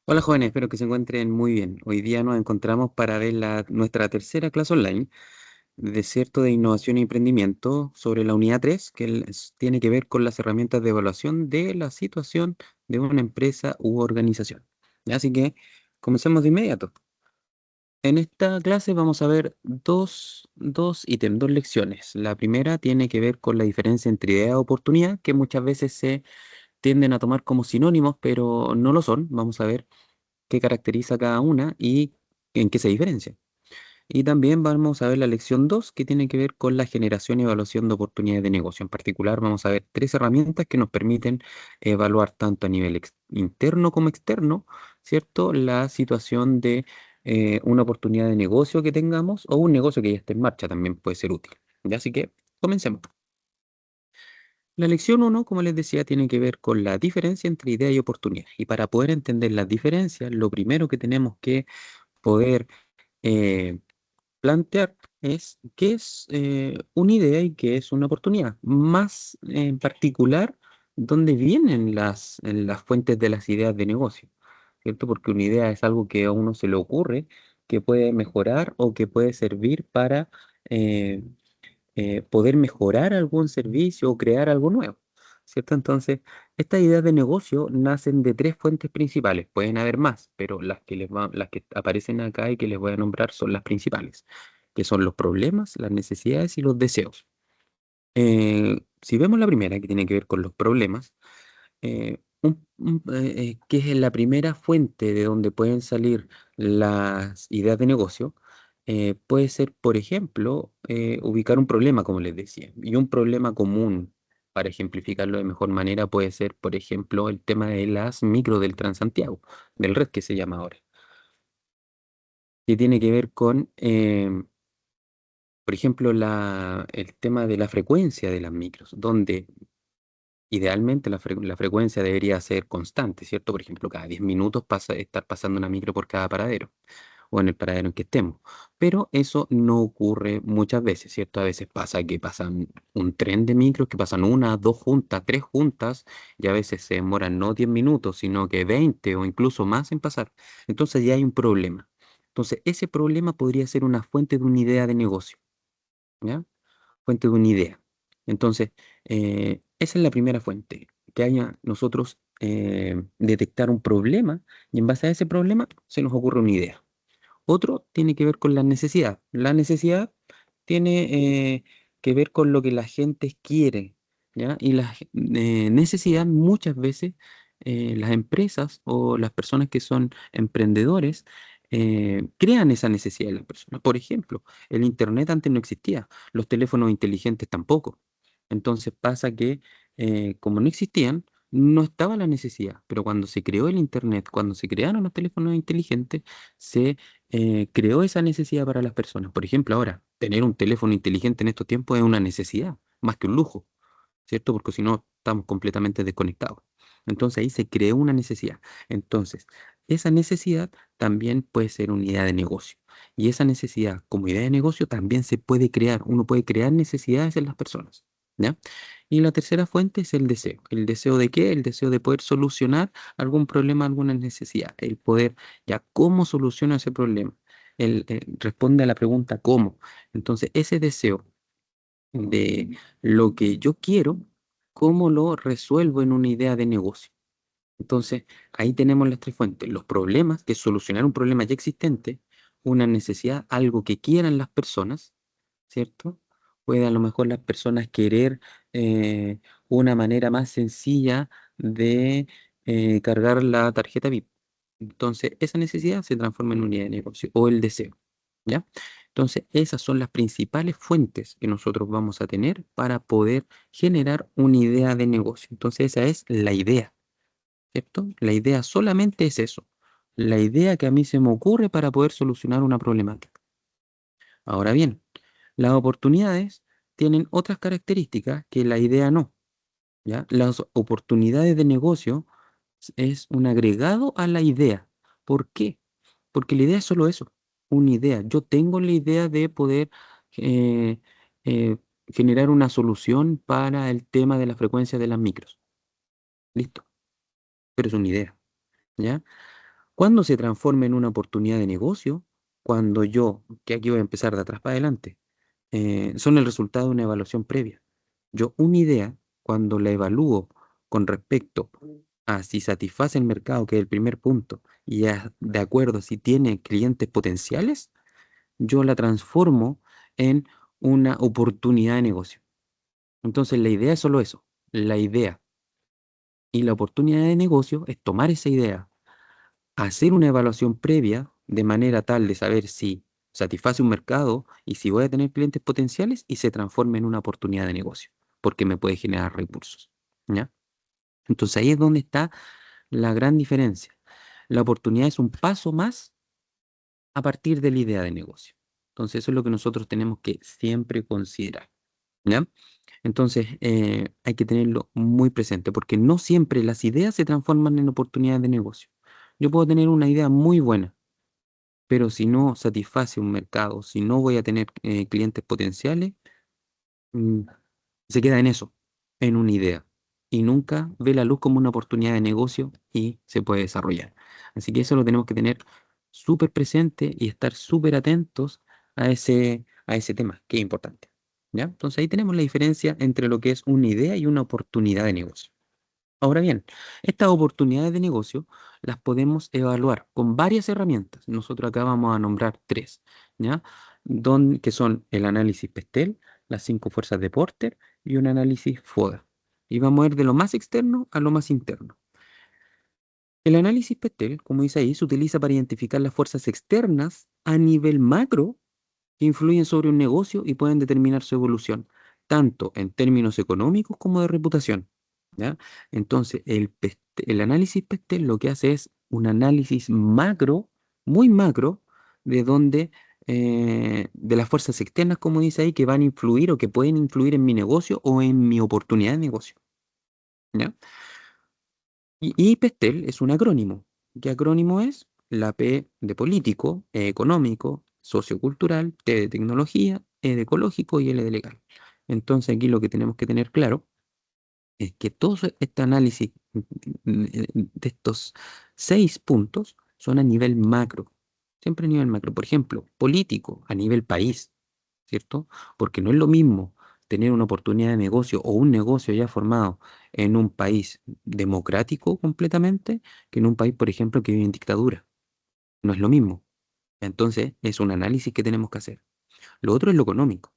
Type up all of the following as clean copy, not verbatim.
Hola jóvenes, espero que se encuentren muy bien. Hoy día nos encontramos para ver nuestra tercera clase online de Desierto de Innovación y Emprendimiento sobre la unidad 3, tiene que ver con las herramientas de evaluación de la situación de una empresa u organización. Así que comencemos de inmediato. En esta clase vamos a ver dos ítems, dos lecciones. La primera tiene que ver con la diferencia entre idea y oportunidad, que muchas veces se tienden a tomar como sinónimos, pero no lo son. Vamos a ver qué caracteriza cada una y en qué se diferencia. Y también vamos a ver la lección 2 que tiene que ver con la generación y evaluación de oportunidades de negocio. En particular, vamos a ver tres herramientas que nos permiten evaluar tanto a nivel interno como externo, ¿cierto? La situación de una oportunidad de negocio que tengamos o un negocio que ya esté en marcha también puede ser útil. ¿Ya? Así que comencemos. La lección uno, como les decía, tiene que ver con la diferencia entre idea y oportunidad. Y para poder entender las diferencias, lo primero que tenemos que poder eh, plantear es qué es una idea y qué es una oportunidad. Más en particular, dónde vienen las fuentes de las ideas de negocio, ¿cierto? Porque una idea es algo que a uno se le ocurre, que puede mejorar o que puede servir para eh, poder mejorar algún servicio o crear algo nuevo, ¿cierto? Entonces, estas ideas de negocio nacen de tres fuentes principales. Pueden haber más, pero las que aparecen acá y que les voy a nombrar son las principales, que son los problemas, las necesidades y los deseos. Si vemos la primera, que tiene que ver con los problemas, que es la primera fuente de donde pueden salir las ideas de negocio, puede ser, por ejemplo, ubicar un problema, como les decía, y un problema común, para ejemplificarlo de mejor manera, puede ser, por ejemplo, el tema de las micro del Transantiago, del red que se llama ahora, que tiene que ver con, por ejemplo, el tema de la frecuencia de las micros, donde idealmente la frecuencia debería ser constante, ¿cierto? Por ejemplo, cada 10 minutos estar pasando una micro por cada paradero o en el paradero en que estemos. Pero eso no ocurre muchas veces, ¿cierto? A veces pasa que pasan un tren de micros, que pasan una, dos juntas, tres juntas, y a veces se demoran no 10 minutos, sino que 20 o incluso más en pasar. Entonces ya hay un problema. Entonces, ese problema podría ser una fuente de una idea de negocio, ¿ya? Fuente de una idea. Entonces, esa es la primera fuente, que haya nosotros detectar un problema y en base a ese problema se nos ocurre una idea. Otro tiene que ver con la necesidad. La necesidad tiene que ver con lo que la gente quiere, ¿ya? Y la necesidad muchas veces las empresas o las personas que son emprendedores crean esa necesidad de las personas. Por ejemplo, el Internet antes no existía, los teléfonos inteligentes tampoco. Entonces pasa que como no existían, no estaba la necesidad, pero cuando se creó el Internet, cuando se crearon los teléfonos inteligentes, se creó esa necesidad para las personas. Por ejemplo, ahora, tener un teléfono inteligente en estos tiempos es una necesidad, más que un lujo, ¿cierto? Porque si no, estamos completamente desconectados. Entonces ahí se creó una necesidad. Entonces, esa necesidad también puede ser una idea de negocio. Y esa necesidad como idea de negocio también se puede crear. Uno puede crear necesidades en las personas, ¿ya? Y la tercera fuente es el deseo. ¿El deseo de qué? El deseo de poder solucionar algún problema, alguna necesidad. El poder, ya, ¿cómo soluciono ese problema? Responde a la pregunta ¿cómo? Entonces, ese deseo de lo que yo quiero, cómo lo resuelvo en una idea de negocio. Entonces, ahí tenemos las tres fuentes. Los problemas, que es solucionar un problema ya existente, una necesidad, algo que quieran las personas, ¿cierto? Puede a lo mejor las personas querer una manera más sencilla de cargar la tarjeta VIP. Entonces, esa necesidad se transforma en unidad de negocio o el deseo, ¿ya? Entonces, esas son las principales fuentes que nosotros vamos a tener para poder generar una idea de negocio. Entonces, esa es la idea, ¿cierto? La idea solamente es eso, la idea que a mí se me ocurre para poder solucionar una problemática. Ahora bien, las oportunidades tienen otras características que la idea no, ¿ya? Las oportunidades de negocio es un agregado a la idea. ¿Por qué? Porque la idea es solo eso, una idea. Yo tengo la idea de poder eh, eh, generar una solución para el tema de la frecuencia de las micros. Listo, pero es una idea, ¿ya? ¿Cuándo se transforma en una oportunidad de negocio? Cuando yo, que aquí voy a empezar de atrás para adelante, son el resultado de una evaluación previa. Yo una idea, cuando la evalúo con respecto a si satisface el mercado, que es el primer punto, y de acuerdo si tiene clientes potenciales, yo la transformo en una oportunidad de negocio. Entonces la idea es solo eso, la idea. Y la oportunidad de negocio es tomar esa idea, hacer una evaluación previa de manera tal de saber si satisface un mercado y si voy a tener clientes potenciales y se transforma en una oportunidad de negocio, porque me puede generar recursos. ¿Ya? Entonces ahí es donde está la gran diferencia. La oportunidad es un paso más a partir de la idea de negocio. Entonces eso es lo que nosotros tenemos que siempre considerar. ¿Ya? Entonces hay que tenerlo muy presente porque no siempre las ideas se transforman en oportunidades de negocio. Yo puedo tener una idea muy buena, pero si no satisface un mercado, si no voy a tener clientes potenciales, mm, se queda en eso, en una idea, y nunca ve la luz como una oportunidad de negocio y se puede desarrollar. Así que eso lo tenemos que tener súper presente y estar súper atentos a ese tema, que es importante. ¿Ya? Entonces ahí tenemos la diferencia entre lo que es una idea y una oportunidad de negocio. Ahora bien, estas oportunidades de negocio las podemos evaluar con varias herramientas. Nosotros acá vamos a nombrar tres, ¿ya? Que son el análisis Pestel, las cinco fuerzas de Porter y un análisis FODA. Y vamos a ir de lo más externo a lo más interno. El análisis Pestel, como dice ahí, se utiliza para identificar las fuerzas externas a nivel macro que influyen sobre un negocio y pueden determinar su evolución, tanto en términos económicos como de reputación. ¿Ya? Entonces, el análisis PESTEL lo que hace es un análisis macro, muy macro, de donde, de las fuerzas externas, como dice ahí, que van a influir o que pueden influir en mi negocio o en mi oportunidad de negocio. ¿Ya? Y PESTEL es un acrónimo. ¿Qué acrónimo es? La P de político, E económico, sociocultural, T de tecnología, E de ecológico y L de legal. Entonces aquí lo que tenemos que tener claro es que todo este análisis de estos 6 puntos son a nivel macro, siempre a nivel macro. Por ejemplo, político, a nivel país, ¿cierto? Porque no es lo mismo tener una oportunidad de negocio o un negocio ya formado en un país democrático completamente que en un país, por ejemplo, que vive en dictadura. No es lo mismo. Entonces, es un análisis que tenemos que hacer. Lo otro es lo económico.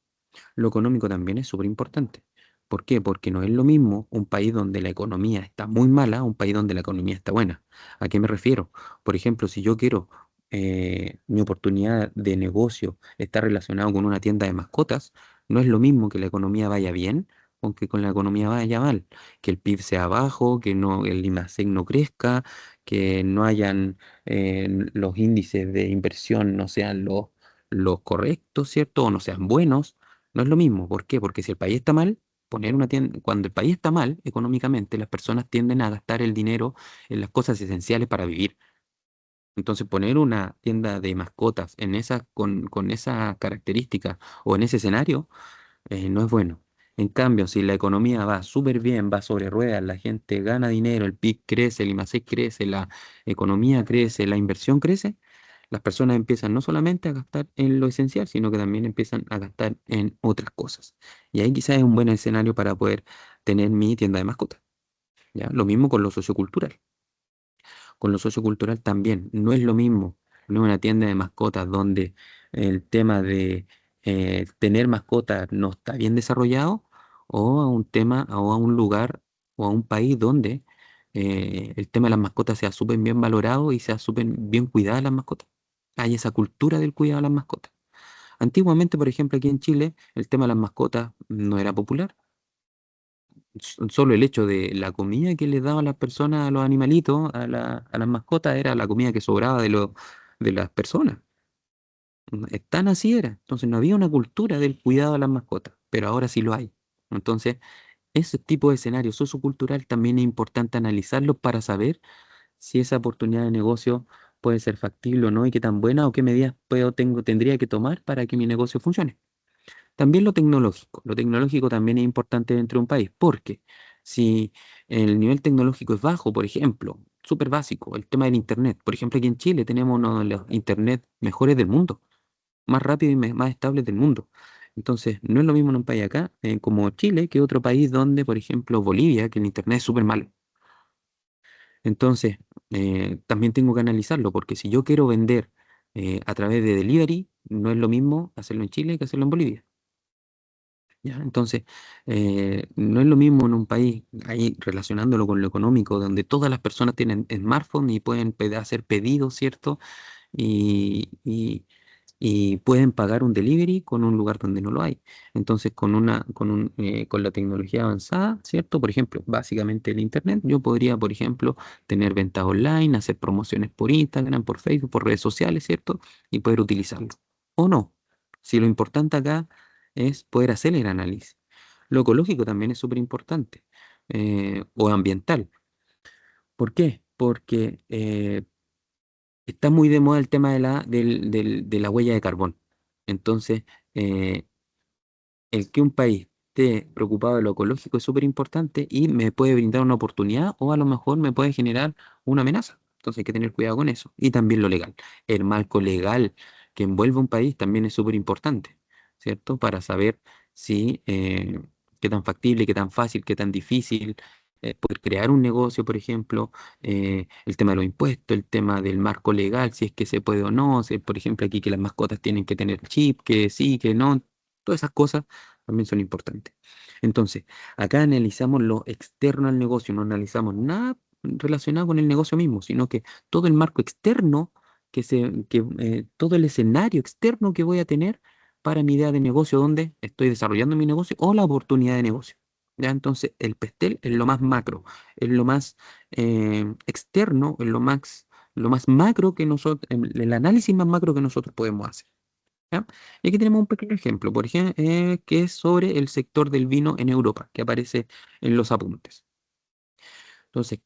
Lo económico también es súper importante. ¿Por qué? Porque no es lo mismo un país donde la economía está muy mala a un país donde la economía está buena. ¿A qué me refiero? Por ejemplo, si yo quiero mi oportunidad de negocio está relacionado con una tienda de mascotas, no es lo mismo que la economía vaya bien o que con la economía vaya mal. Que el PIB sea bajo, que no, el IMASEC no crezca, que no hayan los índices de inversión no sean los correctos, ¿cierto? O no sean buenos. No es lo mismo. ¿Por qué? Porque si el país está mal, poner una tienda, cuando el país está mal económicamente, las personas tienden a gastar el dinero en las cosas esenciales para vivir. Entonces, poner una tienda de mascotas con esa característica o en ese escenario no es bueno. En cambio, si la economía va súper bien, va sobre ruedas, la gente gana dinero, el PIB crece, el IMASEC crece, la economía crece, la inversión crece, las personas empiezan no solamente a gastar en lo esencial, sino que también empiezan a gastar en otras cosas. Y ahí quizás es un buen escenario para poder tener mi tienda de mascotas. ¿Ya? Lo mismo con lo sociocultural. Con lo sociocultural también. No es lo mismo, no es una tienda de mascotas donde el tema de tener mascotas no está bien desarrollado, o a un tema, o a un lugar, o a un país donde el tema de las mascotas sea súper bien valorado y sea súper bien cuidada las mascotas. Hay esa cultura del cuidado de las mascotas. Antiguamente, por ejemplo, aquí en Chile, el tema de las mascotas no era popular. Solo el hecho de la comida que les daban las personas a los animalitos, a las mascotas, era la comida que sobraba de las personas. Tan así era. Entonces no había una cultura del cuidado de las mascotas, pero ahora sí lo hay. Entonces, ese tipo de escenario sociocultural también es importante analizarlo para saber si esa oportunidad de negocio puede ser factible o no y qué tan buena o qué medidas tendría que tomar para que mi negocio funcione. También lo tecnológico también es importante dentro de un país, porque si el nivel tecnológico es bajo, por ejemplo, súper básico, el tema del Internet. Por ejemplo, aquí en Chile tenemos uno de los Internet mejores del mundo, más rápido y más estables del mundo. Entonces, no es lo mismo en un país acá, como Chile, que otro país donde, por ejemplo, Bolivia, que el Internet es súper malo. Entonces, también tengo que analizarlo, porque si yo quiero vender a través de delivery, no es lo mismo hacerlo en Chile que hacerlo en Bolivia. ¿Ya? Entonces, no es lo mismo en un país, ahí relacionándolo con lo económico, donde todas las personas tienen smartphone y pueden hacer pedidos, ¿cierto? Y, y- y pueden pagar un delivery con un lugar donde no lo hay. Entonces, con la tecnología avanzada, ¿cierto? Por ejemplo, básicamente el Internet, yo podría, por ejemplo, tener ventas online, hacer promociones por Instagram, por Facebook, por redes sociales, ¿cierto? Y poder utilizarlo. O no. Si lo importante acá es poder hacer el análisis. Lo ecológico también es súper importante, o ambiental. ¿Por qué? Porque está muy de moda el tema de la huella de carbón. Entonces, eh, el que un país esté preocupado de lo ecológico es súper importante y me puede brindar una oportunidad o a lo mejor me puede generar una amenaza. Entonces hay que tener cuidado con eso. Y también lo legal. El marco legal que envuelve un país también es súper importante, ¿cierto? Para saber si qué tan factible, qué tan fácil, qué tan difícil poder crear un negocio, por ejemplo, el tema de los impuestos, el tema del marco legal, si es que se puede o no, si, por ejemplo, aquí que las mascotas tienen que tener chip, que sí, que no, todas esas cosas también son importantes. Entonces, acá analizamos lo externo al negocio, no analizamos nada relacionado con el negocio mismo, sino que todo el marco externo, todo el escenario externo que voy a tener para mi idea de negocio, donde estoy desarrollando mi negocio o la oportunidad de negocio. ¿Ya? Entonces, el PESTEL es lo más macro, es lo más externo, es lo más macro que nosotros, el análisis más macro que nosotros podemos hacer. ¿Ya? Y aquí tenemos un pequeño ejemplo, por ejemplo, que es sobre el sector del vino en Europa, que aparece en los apuntes. Entonces,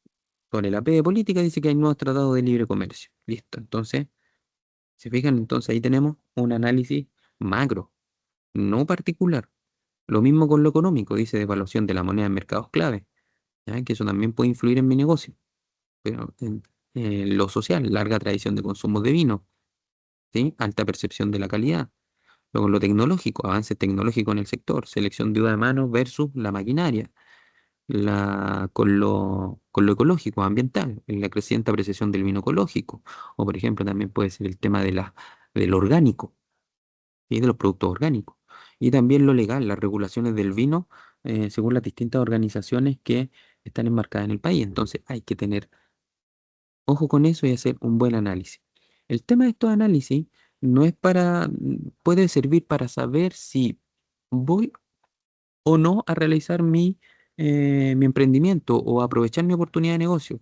con el AP de política dice que hay nuevos tratados de libre comercio. Listo. Entonces, se fijan, entonces ahí tenemos un análisis macro, no particular. Lo mismo con lo económico, dice devaluación de la moneda en mercados clave, ¿ya? Que eso también puede influir en mi negocio. Pero en lo social, larga tradición de consumo de vino, ¿sí? Alta percepción de la calidad. Luego lo tecnológico, avance tecnológico en el sector, selección de uva de mano versus la maquinaria, con lo ecológico, ambiental, la creciente apreciación del vino ecológico, o por ejemplo también puede ser el tema del orgánico, ¿sí? De los productos orgánicos. Y también lo legal, las regulaciones del vino, según las distintas organizaciones que están enmarcadas en el país. Entonces hay que tener ojo con eso y hacer un buen análisis. El tema de estos análisis no es puede servir para saber si voy o no a realizar mi emprendimiento o aprovechar mi oportunidad de negocio,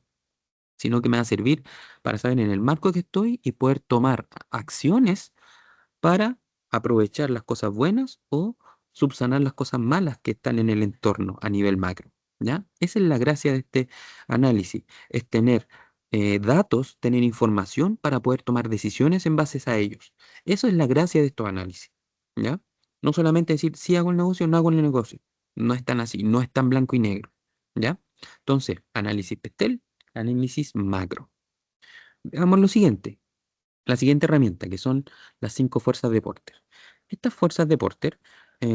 sino que me va a servir para saber en el marco que estoy y poder tomar acciones para aprovechar las cosas buenas o subsanar las cosas malas que están en el entorno a nivel macro. ¿Ya? Esa es la gracia de este análisis, es tener datos, tener información para poder tomar decisiones en base a ellos. Eso es la gracia de estos análisis. ¿Ya? No solamente decir si hago el negocio o no hago el negocio. No es tan así, no es tan blanco y negro. ¿Ya? Entonces, análisis PESTEL, análisis macro. Veamos lo siguiente, la siguiente herramienta, que son las 5 fuerzas de Porter. Estas fuerzas de Porter,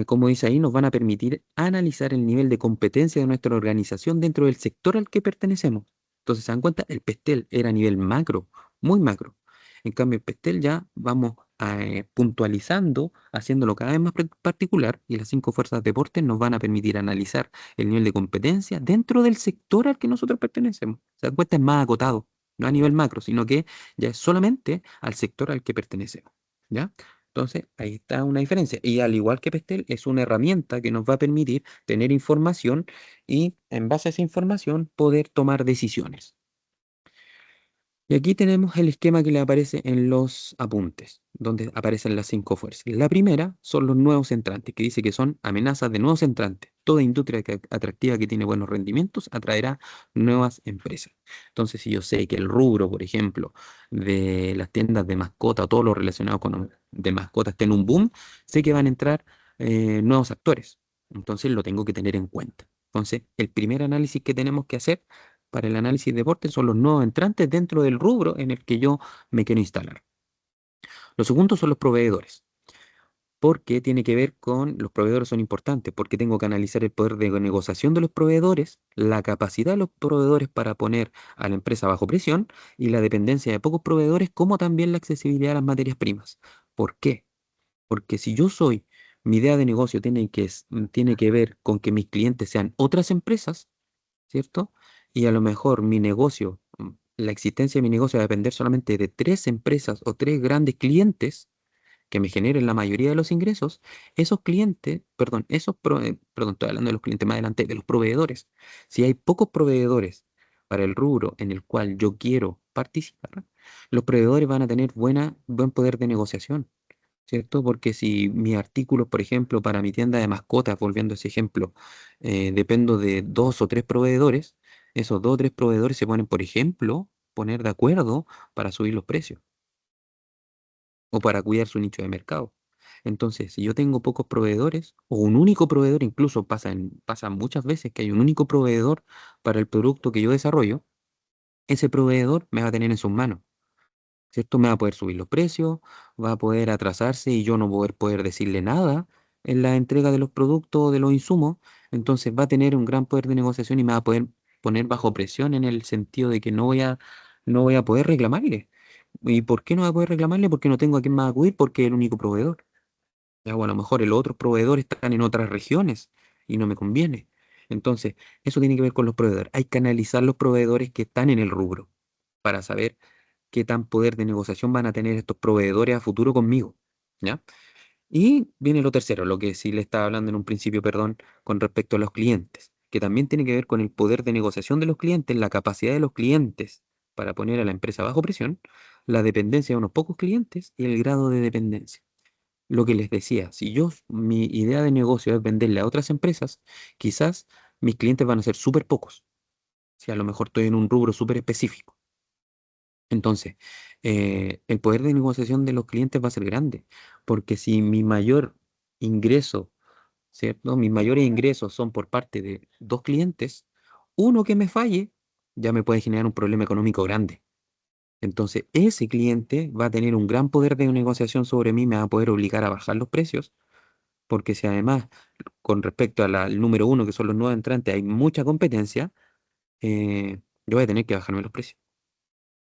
como dice ahí, nos van a permitir analizar el nivel de competencia de nuestra organización dentro del sector al que pertenecemos. Entonces, ¿se dan cuenta? El PESTEL era a nivel macro, muy macro. En cambio, el PESTEL ya vamos puntualizando, haciéndolo cada vez más particular, y las 5 fuerzas de Porter nos van a permitir analizar el nivel de competencia dentro del sector al que nosotros pertenecemos. ¿Se dan cuenta? Es más acotado, no a nivel macro, sino que ya es solamente al sector al que pertenecemos, ¿ya? Entonces, ahí está una diferencia. Y al igual que Pestel, es una herramienta que nos va a permitir tener información y en base a esa información poder tomar decisiones. Y aquí tenemos el esquema que le aparece en los apuntes, donde aparecen las 5 fuerzas. La primera son los nuevos entrantes, que dice que son amenazas de nuevos entrantes. Toda industria atractiva que tiene buenos rendimientos atraerá nuevas empresas. Entonces, si yo sé que el rubro, por ejemplo, de las tiendas de mascota, o todo lo relacionado con de mascotas está en un boom, sé que van a entrar nuevos actores. Entonces, lo tengo que tener en cuenta. Entonces, el primer análisis que tenemos que hacer para el análisis de deporte son los nuevos entrantes dentro del rubro en el que yo me quiero instalar. Lo segundo son los proveedores, porque tiene que ver con, los proveedores son importantes, porque tengo que analizar el poder de negociación de los proveedores, la capacidad de los proveedores para poner a la empresa bajo presión y la dependencia de pocos proveedores, como también la accesibilidad a las materias primas. ¿Por qué? Porque si yo soy, mi idea de negocio tiene que ver con que mis clientes sean otras empresas, ¿cierto? Y a lo mejor mi negocio, la existencia de mi negocio va a depender solamente de tres empresas o tres grandes clientes que me generen la mayoría de los ingresos, esos clientes, perdón, perdón, estoy hablando de los clientes más adelante, de los proveedores. Si hay pocos proveedores para el rubro en el cual yo quiero participar, los proveedores van a tener buen poder de negociación. ¿Cierto? Porque si mi artículo, por ejemplo, para mi tienda de mascotas, volviendo a ese ejemplo, dependo de dos o tres proveedores, esos dos o tres proveedores se ponen, por ejemplo, poner de acuerdo para subir los precios o para cuidar su nicho de mercado. Entonces, si yo tengo pocos proveedores o un único proveedor, incluso pasa muchas veces que hay un único proveedor para el producto que yo desarrollo, ese proveedor me va a tener en sus manos. ¿Cierto? Me va a poder subir los precios, va a poder atrasarse y yo no voy a poder decirle nada en la entrega de los productos o de los insumos. Entonces va a tener un gran poder de negociación y me va a poder poner bajo presión en el sentido de que no voy a poder reclamarle. ¿Y por qué no voy a poder reclamarle? Porque no tengo a quién más acudir porque es el único proveedor. Ya, o a lo mejor los otros proveedores están en otras regiones y no me conviene. Entonces, eso tiene que ver con los proveedores. Hay que analizar los proveedores que están en el rubro para saber qué tan poder de negociación van a tener estos proveedores a futuro conmigo, ¿ya? Y viene lo tercero, lo que sí le estaba hablando en un principio, perdón, con respecto a los clientes, que también tiene que ver con el poder de negociación de los clientes, la capacidad de los clientes para poner a la empresa bajo presión, la dependencia de unos pocos clientes y el grado de dependencia. Lo que les decía, si mi idea de negocio es venderle a otras empresas, quizás mis clientes van a ser súper pocos, si a lo mejor estoy en un rubro súper específico. Entonces, el poder de negociación de los clientes va a ser grande, porque si mi mayor ingreso, ¿cierto? Mis mayores ingresos son por parte de dos clientes, uno que me falle ya me puede generar un problema económico grande. Entonces, ese cliente va a tener un gran poder de negociación sobre mí, me va a poder obligar a bajar los precios, porque si además, con respecto al número uno, que son los nuevos entrantes, hay mucha competencia, yo voy a tener que bajarme los precios.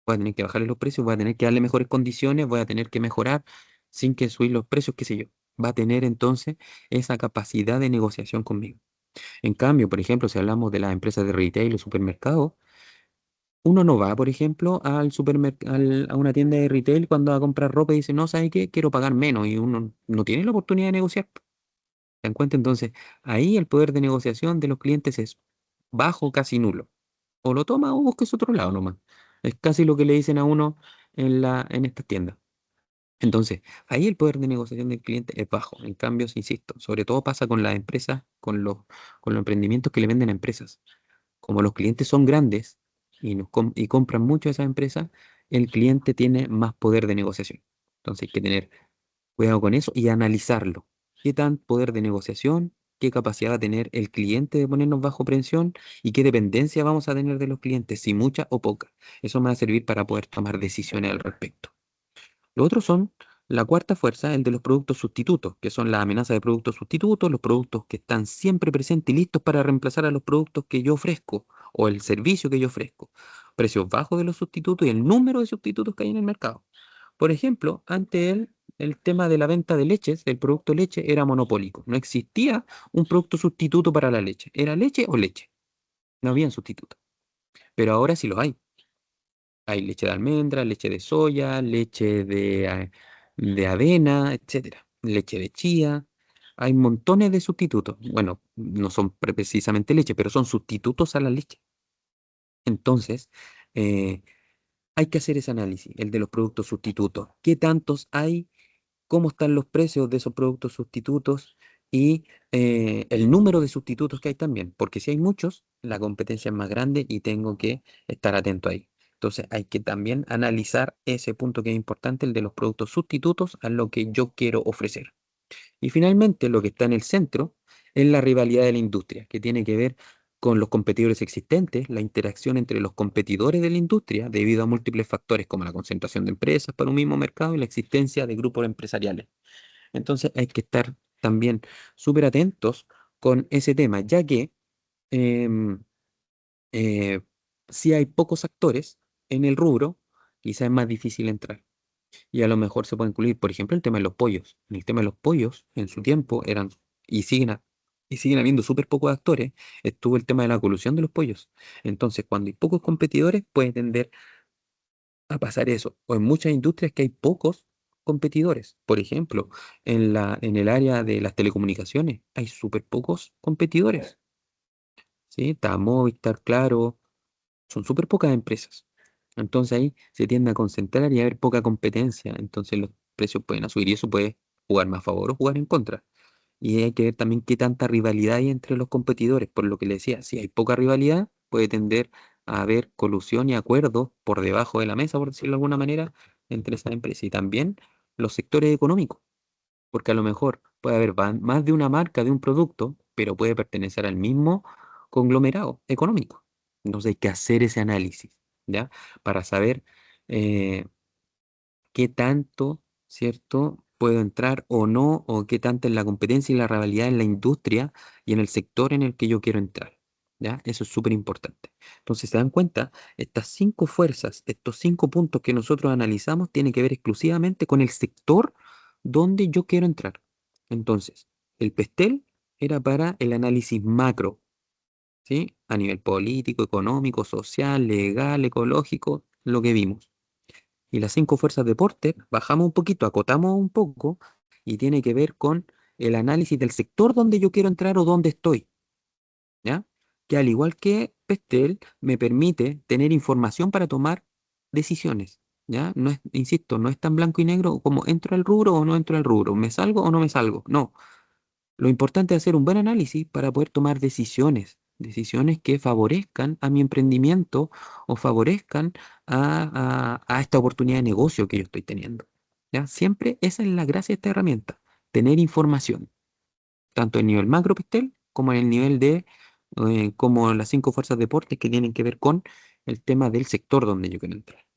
Voy a tener que bajarle los precios, voy a tener que darle mejores condiciones, voy a tener que mejorar sin que subir los precios, qué sé yo. Va a tener entonces esa capacidad de negociación conmigo. En cambio, por ejemplo, si hablamos de las empresas de retail o supermercados, uno no va, por ejemplo, a una tienda de retail cuando va a comprar ropa y dice, no, ¿sabe qué? Quiero pagar menos y uno no tiene la oportunidad de negociar. ¿Se dan cuenta? Entonces, ahí el poder de negociación de los clientes es bajo, casi nulo. O lo toma o busques otro lado nomás. Es casi lo que le dicen a uno en estas tiendas. Entonces, ahí el poder de negociación del cliente es bajo. En cambio, insisto, sobre todo pasa con las empresas, con los emprendimientos que le venden a empresas. Como los clientes son grandes y compran mucho a esas empresas, el cliente tiene más poder de negociación. Entonces hay que tener cuidado con eso y analizarlo. ¿Qué tan poder de negociación, qué capacidad va a tener el cliente de ponernos bajo presión y qué dependencia vamos a tener de los clientes, si mucha o poca? Eso me va a servir para poder tomar decisiones al respecto. Lo otro son la cuarta fuerza, el de los productos sustitutos, que son las amenazas de productos sustitutos, los productos que están siempre presentes y listos para reemplazar a los productos que yo ofrezco o el servicio que yo ofrezco. Precios bajos de los sustitutos y el número de sustitutos que hay en el mercado. Por ejemplo, ante el tema de la venta de leches, el producto leche era monopólico. No existía un producto sustituto para la leche. Era leche o leche. No había sustituto. Pero ahora sí lo hay. Hay leche de almendra, leche de soya, de avena, etcétera. Leche de chía. Hay montones de sustitutos. Bueno, no son precisamente leche, pero son sustitutos a la leche. Entonces, eh, hay que hacer ese análisis, el de los productos sustitutos. ¿Qué tantos hay? ¿Cómo están los precios de esos productos sustitutos? Y el número de sustitutos que hay también. Porque si hay muchos, la competencia es más grande y tengo que estar atento ahí. Entonces hay que también analizar ese punto que es importante, el de los productos sustitutos a lo que yo quiero ofrecer. Y finalmente, lo que está en el centro es la rivalidad de la industria, que tiene que ver. con los competidores existentes, la interacción entre los competidores de la industria debido a múltiples factores como la concentración de empresas para un mismo mercado y la existencia de grupos empresariales. Entonces hay que estar también súper atentos con ese tema, ya que em, eh, si hay pocos actores en el rubro, quizá es más difícil entrar. Y a lo mejor se puede incluir, por ejemplo, el tema de los pollos. En el tema de los pollos, en su tiempo eran y siguen, y siguen habiendo súper pocos actores. Estuvo el tema de la colusión de los pollos. Entonces, cuando hay pocos competidores, puede tender a pasar eso. O en muchas industrias que hay pocos competidores. Por ejemplo, en el área de las telecomunicaciones, hay súper pocos competidores. ¿Sí? Está Movistar, Claro, son súper pocas empresas. Entonces ahí se tiende a concentrar y a haber poca competencia. Entonces los precios pueden subir y eso puede jugar más a favor o jugar en contra. Y hay que ver también qué tanta rivalidad hay entre los competidores. Por lo que le decía, si hay poca rivalidad, puede tender a haber colusión y acuerdos por debajo de la mesa, por decirlo de alguna manera, entre esas empresas. Y también los sectores económicos, porque a lo mejor puede haber más de una marca de un producto, pero puede pertenecer al mismo conglomerado económico. Entonces hay que hacer ese análisis, ¿ya? Para saber eh, qué tanto, ¿cierto? Puedo entrar o no, o qué tanto es la competencia y la rivalidad en la industria y en el sector en el que yo quiero entrar, ¿ya? Eso es súper importante. Entonces, se dan cuenta, estas cinco fuerzas, estos cinco puntos que nosotros analizamos, tienen que ver exclusivamente con el sector donde yo quiero entrar. Entonces, el PESTEL era para el análisis macro, ¿sí? A nivel político, económico, social, legal, ecológico, lo que vimos. Y las cinco fuerzas de Porter, bajamos un poquito, acotamos un poco, y tiene que ver con el análisis del sector donde yo quiero entrar o donde estoy, ¿ya? Que al igual que Pestel, me permite tener información para tomar decisiones, ¿ya? No es, insisto, no es tan blanco y negro como entro al rubro o no entro al rubro, me salgo o no me salgo, no. Lo importante es hacer un buen análisis para poder tomar decisiones, decisiones que favorezcan a mi emprendimiento o favorezcan a esta oportunidad de negocio que yo estoy teniendo. ¿Ya? Siempre esa es la gracia de esta herramienta, tener información, tanto en el nivel macro Pestel como en el nivel de, como las cinco fuerzas de deportes que tienen que ver con el tema del sector donde yo quiero entrar.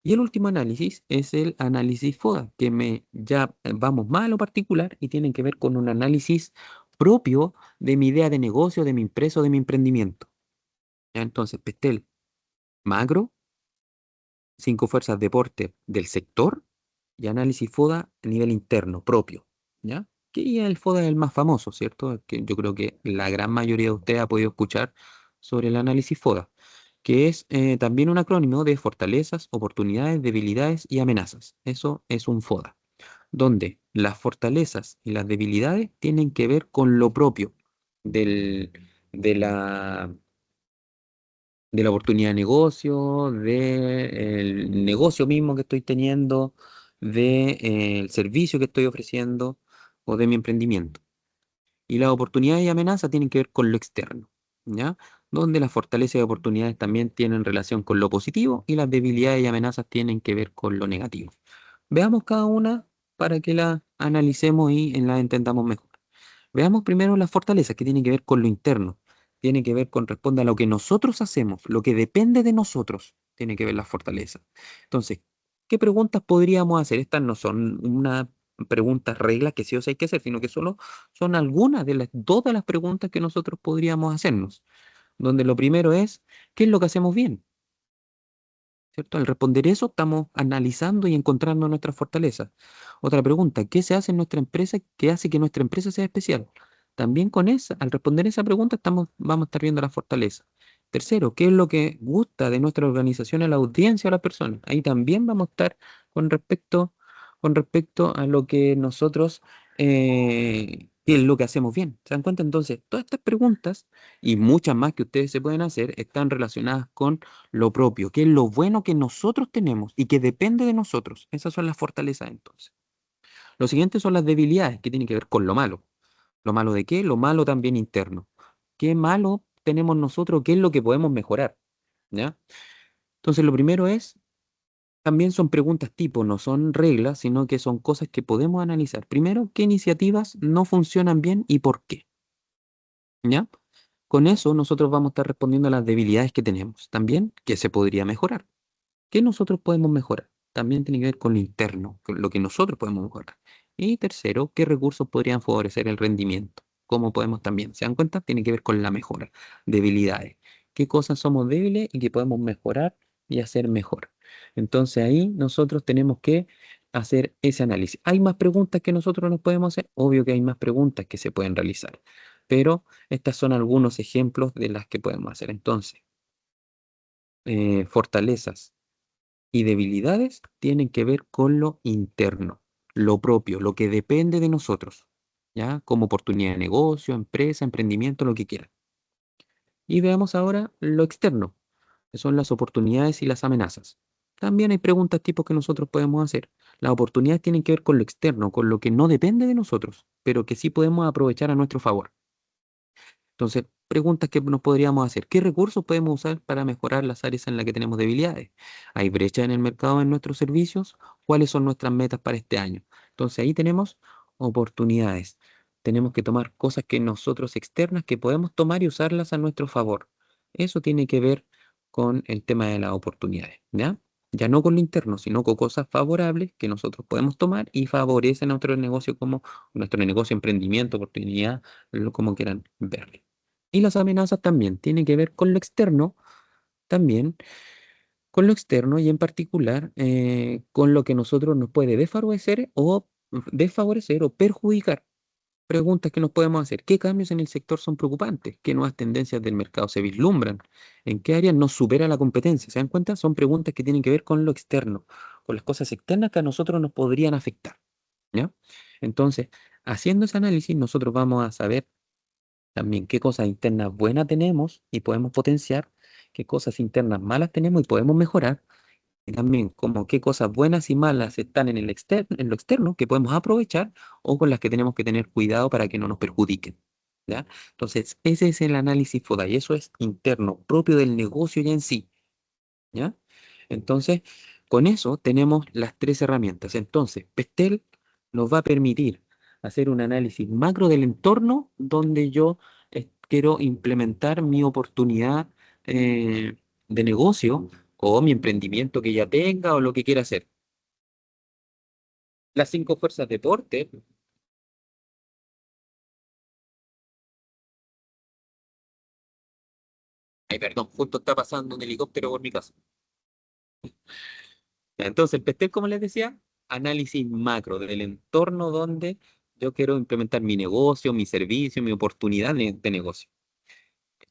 Y el último análisis es el análisis FODA, que ya vamos más a lo particular y tienen que ver con un análisis propio de mi idea de negocio, de mi empresa o de mi emprendimiento. ¿Ya? Entonces, Pestel, macro, cinco fuerzas deporte del sector y análisis FODA a nivel interno, propio. ¿Ya? Que ya el FODA es el más famoso, ¿cierto? Que yo creo que la gran mayoría de ustedes ha podido escuchar sobre el análisis FODA, que es también un acrónimo de fortalezas, oportunidades, debilidades y amenazas. Eso es un FODA, donde las fortalezas y las debilidades tienen que ver con lo propio del, de de la oportunidad de negocio, del negocio mismo que estoy teniendo, del servicio que estoy ofreciendo o de mi emprendimiento. Y las oportunidades y amenazas tienen que ver con lo externo, ¿ya? Donde las fortalezas y oportunidades también tienen relación con lo positivo y las debilidades y amenazas tienen que ver con lo negativo. Veamos cada una para que la analicemos y la entendamos mejor. Veamos primero las fortalezas, que tienen que ver con lo interno, tiene que ver con responde a lo que nosotros hacemos, lo que depende de nosotros, tiene que ver las fortalezas. Entonces, ¿qué preguntas podríamos hacer? Estas no son una preguntas reglas que sí o sí hay que hacer, sino que solo son algunas de todas las preguntas que nosotros podríamos hacernos, donde lo primero es, ¿qué es lo que hacemos bien? ¿Cierto? Al responder eso, estamos analizando y encontrando nuestras fortalezas. Otra pregunta, ¿qué se hace en nuestra empresa que hace que nuestra empresa sea especial? También con esa, al responder esa pregunta, vamos a estar viendo las fortalezas. Tercero, ¿qué es lo que gusta de nuestra organización a la audiencia o a las personas? Ahí también vamos a estar con respecto a lo que nosotros, qué es lo que hacemos bien. ¿Se dan cuenta? Entonces, todas estas preguntas y muchas más que ustedes se pueden hacer están relacionadas con lo propio, que es lo bueno que nosotros tenemos y que depende de nosotros. Esas son las fortalezas entonces. Lo siguiente son las debilidades, que tienen que ver con lo malo. ¿Lo malo de qué? Lo malo también interno. ¿Qué malo tenemos nosotros? ¿Qué es lo que podemos mejorar? ¿Ya? Entonces, lo primero es, también son preguntas tipo, no son reglas, sino que son cosas que podemos analizar. Primero, ¿qué iniciativas no funcionan bien y por qué? ¿Ya? con eso nosotros vamos a estar respondiendo a las debilidades que tenemos. También, ¿qué se podría mejorar? ¿Qué nosotros podemos mejorar? También tiene que ver con lo interno, con lo que nosotros podemos mejorar. Y tercero, ¿qué recursos podrían favorecer el rendimiento? ¿Cómo podemos también? ¿Se dan cuenta? Tiene que ver con la mejora, debilidades. ¿Qué cosas somos débiles y que podemos mejorar y hacer mejor? Entonces ahí nosotros tenemos que hacer ese análisis. ¿Hay más preguntas que nosotros nos podemos hacer? Obvio que hay más preguntas que se pueden realizar, pero estos son algunos ejemplos de las que podemos hacer. Entonces, fortalezas y debilidades tienen que ver con lo interno, lo propio, lo que depende de nosotros, ¿ya? Como oportunidad de negocio, empresa, emprendimiento, lo que quieran. Y veamos ahora lo externo, que son las oportunidades y las amenazas. También hay preguntas tipo que nosotros podemos hacer. Las oportunidades tienen que ver con lo externo, con lo que no depende de nosotros, pero que sí podemos aprovechar a nuestro favor. Entonces, preguntas que nos podríamos hacer. ¿Qué recursos podemos usar para mejorar las áreas en las que tenemos debilidades? ¿Hay brecha en el mercado en nuestros servicios? ¿Cuáles son nuestras metas para este año? Entonces, ahí tenemos oportunidades. Tenemos que tomar cosas que nosotros externas que podemos tomar y usarlas a nuestro favor. Eso tiene que ver con el tema de las oportunidades, ¿ya? Ya no con lo interno, sino con cosas favorables que nosotros podemos tomar y favorecen a nuestro negocio como nuestro negocio, emprendimiento, oportunidad, como quieran verlo. Y las amenazas también tienen que ver con lo externo, también con lo externo y en particular con lo que nosotros nos puede desfavorecer o perjudicar. Preguntas que nos podemos hacer. ¿Qué cambios en el sector son preocupantes? ¿Qué nuevas tendencias del mercado se vislumbran? ¿En qué áreas nos supera la competencia? ¿Se dan cuenta? Son preguntas que tienen que ver con lo externo, con las cosas externas que a nosotros nos podrían afectar. ¿Ya? Entonces, haciendo ese análisis, nosotros vamos a saber también qué cosas internas buenas tenemos y podemos potenciar, qué cosas internas malas tenemos y podemos mejorar, y también como qué cosas buenas y malas están en en lo externo que podemos aprovechar o con las que tenemos que tener cuidado para que no nos perjudiquen. ¿Ya? Entonces, ese es el análisis FODA y eso es interno, propio del negocio ya en sí. ¿Ya? Entonces, con eso tenemos las tres herramientas. Entonces, Pestel nos va a permitir hacer un análisis macro del entorno donde yo quiero implementar mi oportunidad eh, de negocio o mi emprendimiento que ya tenga o lo que quiera hacer. Las cinco fuerzas de Porter, ay, perdón, justo está pasando un helicóptero por mi casa. Entonces, el PESTEL, como les decía, análisis macro del entorno donde yo quiero implementar mi negocio, mi servicio, mi oportunidad de negocio.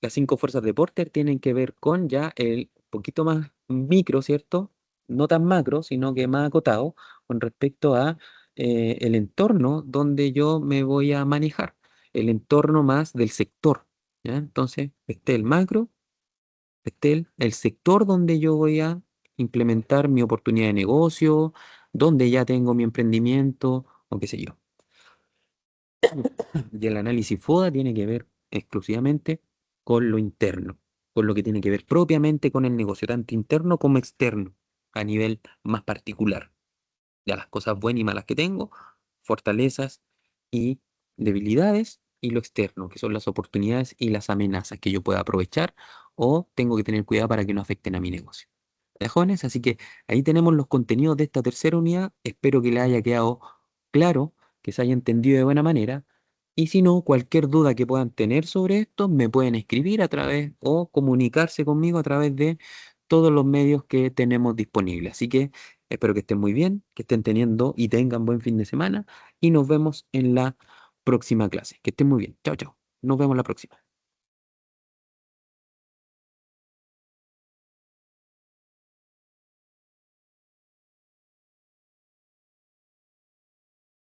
Las cinco fuerzas de Porter tienen que ver con ya el poquito más micro, ¿cierto? No tan macro, sino que más acotado con respecto a el entorno donde yo me voy a manejar, el entorno más del sector, ¿ya? Entonces, este el macro, el sector donde yo voy a implementar mi oportunidad de negocio, donde ya tengo mi emprendimiento o qué sé yo. Y el análisis FODA tiene que ver exclusivamente con lo interno, con lo que tiene que ver propiamente con el negocio, tanto interno como externo, a nivel más particular. Ya las cosas buenas y malas que tengo, fortalezas y debilidades, y lo externo, que son las oportunidades y las amenazas que yo pueda aprovechar o tengo que tener cuidado para que no afecten a mi negocio. ¿Ya, jóvenes? Así que ahí tenemos los contenidos de esta tercera unidad. Espero que les haya quedado claro, que se haya entendido de buena manera. Y si no, cualquier duda que puedan tener sobre esto, me pueden escribir a través o comunicarse conmigo a través de todos los medios que tenemos disponibles. Así que espero que estén muy bien, que estén teniendo y tengan buen fin de semana y nos vemos en la próxima clase. Que estén muy bien. Chao, chao. Nos vemos la próxima.